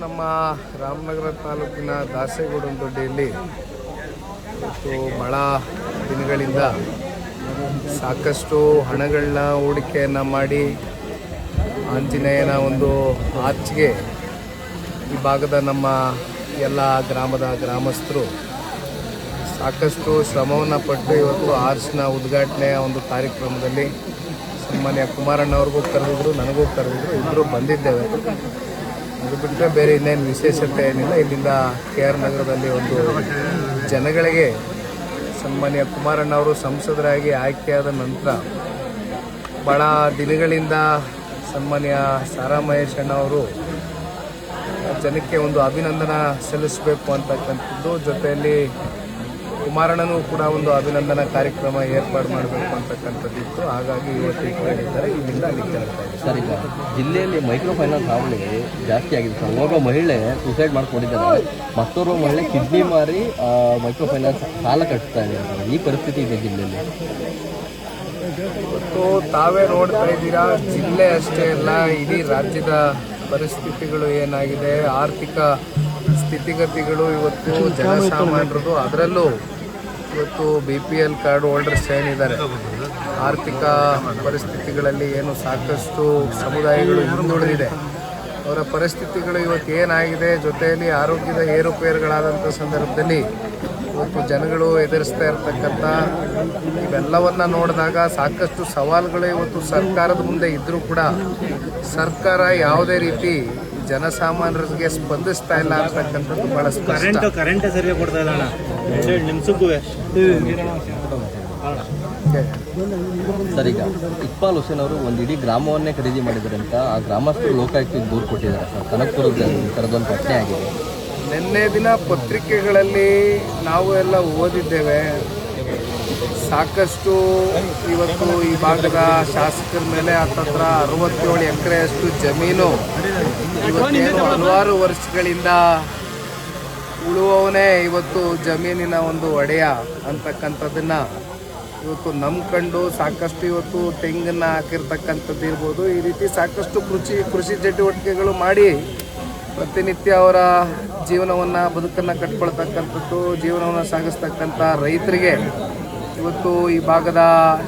ನಮ್ಮ ರಾಮನಗರ ತಾಲೂಕಿನ ದಾಸೇಗೌಡನದೊಡ್ಡಿಯಲ್ಲಿ ಇವತ್ತು ಬಹಳ ದಿನಗಳಿಂದ ಸಾಕಷ್ಟು ಹಣಗಳನ್ನ ಹೂಡಿಕೆಯನ್ನು ಮಾಡಿ ಆಂಜನೇಯನ ಒಂದು ಆರ್ಚ್ಗೆ ಈ ಭಾಗದ ನಮ್ಮ ಎಲ್ಲ ಗ್ರಾಮಸ್ಥರು ಸಾಕಷ್ಟು ಶ್ರಮವನ್ನು ಪಟ್ಟು ಇವತ್ತು ಆರ್ಚ್ನ ಉದ್ಘಾಟನೆಯ ಒಂದು ಕಾರ್ಯಕ್ರಮದಲ್ಲಿ ಸನ್ಮಾನ್ಯ ಕುಮಾರಣ್ಣವ್ರಿಗೂ ಕರೆದಿದ್ರು, ನನಗೂ ಕರೆದಿದ್ರು, ಇಬ್ಬರು ಬಂದಿದ್ದೇವೆ. ಅದು ಬಿಟ್ಟರೆ ಬೇರೆ ಇನ್ನೇನು ವಿಶೇಷತೆ ಏನಿಲ್ಲ. ಇಲ್ಲಿಂದ KR ನಗರದಲ್ಲಿ ಒಂದು ಜನಗಳಿಗೆ ಸನ್ಮಾನ್ಯ ಕುಮಾರಣ್ಣವರು ಸಂಸದರಾಗಿ ಆಯ್ಕೆಯಾದ ನಂತರ ಭಾಳ ದಿನಗಳಿಂದ ಸನ್ಮಾನ್ಯ ಸಾರಾ ಮಹೇಶ್ ಅಣ್ಣವರು ಜನಕ್ಕೆ ಒಂದು ಅಭಿನಂದನಾ ಸಲ್ಲಿಸಬೇಕು ಅಂತಕ್ಕಂಥದ್ದು, ಜೊತೆಯಲ್ಲಿ ಕುಮಾರಣ್ಣನೂ ಕೂಡ ಒಂದು ಅಭಿನಂದನಾ ಕಾರ್ಯಕ್ರಮ ಏರ್ಪಾಡು ಮಾಡಬೇಕು ಅಂತಕ್ಕಂಥದ್ದಿತ್ತು. ಹಾಗಾಗಿ ಇವತ್ತು ಹೇಳಿದ್ದಾರೆ, ಇಲ್ಲಿಂದ ಅಲ್ಲಿ ಕೇಳ್ತಾ ಇದ್ದಾರೆ. ಸರ್, ಈಗ ಜಿಲ್ಲೆಯಲ್ಲಿ ಮೈಕ್ರೋ ಫೈನಾನ್ಸ್ ಹಾವಳಿ ಜಾಸ್ತಿ ಆಗಿದೆ ಸರ್. ಒಬ್ಬ ಮಹಿಳೆ ಸೂಸೈಡ್ ಮಾಡ್ಕೊಂಡಿದ್ದಾರೆ, ಮತ್ತೋರ್ವ ಮಹಿಳೆ ಕಿಡ್ನಿ ಮಾರಿ ಮೈಕ್ರೋ ಫೈನಾನ್ಸ್ ಸಾಲ ಕಟ್ತಾ ಇದ್ದಾರೆ. ಈ ಪರಿಸ್ಥಿತಿ ಇದೆ ಜಿಲ್ಲೆಯಲ್ಲಿ. ಇವತ್ತು ತಾವೇ ನೋಡ್ತಾ ಇದ್ದೀರಾ, ಜಿಲ್ಲೆ ಅಷ್ಟೇ ಅಲ್ಲ ಇಡೀ ರಾಜ್ಯದ ಪರಿಸ್ಥಿತಿಗಳು ಏನಾಗಿದೆ, ಆರ್ಥಿಕ ಸ್ಥಿತಿಗತಿಗಳು ಇವತ್ತು ಜನಸಾಮಾನ್ಯರದು, ಅದರಲ್ಲೂ ಇವತ್ತು BPL ಕಾರ್ಡ್ ಹೋಲ್ಡರ್ಸ್ ಏನಿದ್ದಾರೆ, ಆರ್ಥಿಕ ಪರಿಸ್ಥಿತಿಗಳಲ್ಲಿ ಏನು ಸಾಕಷ್ಟು ಸಮುದಾಯಗಳು ಹಿಂದುಳಿದಿದೆ, ಅವರ ಪರಿಸ್ಥಿತಿಗಳು ಇವತ್ತು ಏನಾಗಿದೆ, ಜೊತೆಯಲ್ಲಿ ಆರೋಗ್ಯದ ಏರುಪೇರುಗಳಾದಂಥ ಸಂದರ್ಭದಲ್ಲಿ ಇವತ್ತು ಜನಗಳು ಎದುರಿಸ್ತಾ ಇರತಕ್ಕಂಥ ಇವೆಲ್ಲವನ್ನು ನೋಡಿದಾಗ ಸಾಕಷ್ಟು ಸವಾಲುಗಳು ಇವತ್ತು ಸರ್ಕಾರದ ಮುಂದೆ ಇದ್ದರೂ ಕೂಡ ಸರ್ಕಾರ ಯಾವುದೇ ರೀತಿ ಜನಸಾಮಾನ್ಯರಿಗೆ ಸ್ಪಂದಿಸ್ತಾ ಇಲ್ಲ ಅಂತಕ್ಕಂಥದ್ದು ಬಹಳ ಸ್ಪಷ್ಟ. ಕರೆಂಟ್ ಸರಿಯಾಗಿ ಕೊಡ್ತಾ ಇಲ್ಲ ನಿಮ್ಸಕ್ಕೂ. ಸರ್, ಈಗ ಇಕ್ಬಾಲ್ ಹುಸೇನ್ ಅವರು ಒಂದು ಇಡೀ ಗ್ರಾಮವನ್ನೇ ಖರೀದಿ ಮಾಡಿದ್ದಾರೆ ಅಂತ ಆ ಗ್ರಾಮಸ್ಥರು ಲೋಕಾಯುಕ್ತಕ್ಕೆ ದೂರು ಕೊಟ್ಟಿದ್ದಾರೆ ಸರ್. ಕನಕಪುರದ ಈ ಥರದೊಂದು ಪ್ರಶ್ನೆ ಆಗಿದೆ. ನಿನ್ನೆ ದಿನ ಪತ್ರಿಕೆಗಳಲ್ಲಿ ನಾವು ಎಲ್ಲ ಓದಿದ್ದೇವೆ, ಸಾಕಷ್ಟು ಇವತ್ತು ಈ ಭಾಗದ ಶಾಸಕರ ಮೇಲೆ ಹತ್ತತ್ರ 67 ಎಕರೆಯಷ್ಟು ಜಮೀನು ಇವತ್ತೇನು ಹಲವಾರು ವರ್ಷಗಳಿಂದ ಉಳುವವನೇ ಇವತ್ತು ಜಮೀನಿನ ಒಂದು ಒಡೆಯ ಅಂತಕ್ಕಂಥದ್ದನ್ನು ಇವತ್ತು ನಂಬ್ಕೊಂಡು ಸಾಕಷ್ಟು ಇವತ್ತು ತೆಂಗನ್ನು ಹಾಕಿರ್ತಕ್ಕಂಥದ್ದು ಇರ್ಬೋದು. ಈ ರೀತಿ ಸಾಕಷ್ಟು ಕೃಷಿ ಚಟುವಟಿಕೆಗಳು ಮಾಡಿ ಪ್ರತಿನಿತ್ಯ ಅವರ ಜೀವನವನ್ನು ಬದುಕನ್ನು ಕಟ್ಕೊಳ್ತಕ್ಕಂಥದ್ದು, ಜೀವನವನ್ನು ಸಾಗಿಸ್ತಕ್ಕಂಥ ರೈತರಿಗೆ ಇವತ್ತು ಈ ಭಾಗದ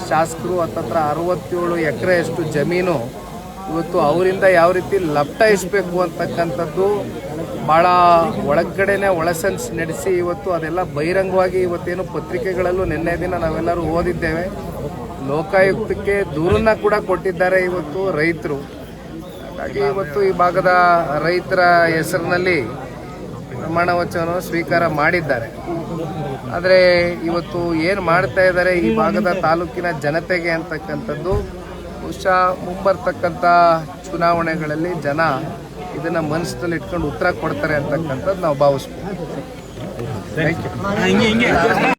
ಶಾಸಕರು ಹತ್ತತ್ರ 67 ಎಕರೆಯಷ್ಟು ಜಮೀನು ಇವತ್ತು ಅವರಿಂದ ಯಾವ ರೀತಿ ಲಪ್ಟಾಯಿಸಬೇಕು ಅಂತಕ್ಕಂಥದ್ದು ಭಾಳ ಒಳಗಡೆನೆ ಒಳಸಂಚು ನಡೆಸಿ ಇವತ್ತು ಅದೆಲ್ಲ ಬಹಿರಂಗವಾಗಿ ಇವತ್ತೇನು ಪತ್ರಿಕೆಗಳಲ್ಲೂ ನಿನ್ನೆ ದಿನ ನಾವೆಲ್ಲರೂ ಓದಿದ್ದೇವೆ. ಲೋಕಾಯುಕ್ತಕ್ಕೆ ದೂರನ್ನ ಕೂಡ ಕೊಟ್ಟಿದ್ದಾರೆ ಇವತ್ತು ರೈತರು. ಹಾಗಾಗಿ ಇವತ್ತು ಈ ಭಾಗದ ರೈತರ ಹೆಸರಿನಲ್ಲಿ ಪ್ರಮಾಣ ವಚನವನ್ನು ಸ್ವೀಕಾರ ಮಾಡಿದ್ದಾರೆ. ಆದರೆ ಇವತ್ತು ಏನು ಮಾಡ್ತಾ ಇದ್ದಾರೆ ಈ ಭಾಗದ ತಾಲೂಕಿನ ಜನತೆಗೆ ಅಂತಕ್ಕಂಥದ್ದು ಬಹುಶಃ ಮುಂಬರ್ತಕ್ಕಂಥ ಚುನಾವಣೆಗಳಲ್ಲಿ ಜನ ಇದನ್ನು ಮನಸ್ಸಿನಲ್ಲಿ ಇಟ್ಕೊಂಡು ಉತ್ತರ ಕೊಡ್ತಾರೆ ಅಂತಕ್ಕಂಥದ್ದು ನಾವು ಭಾವಿಸ್ಬೋದು. Thank you.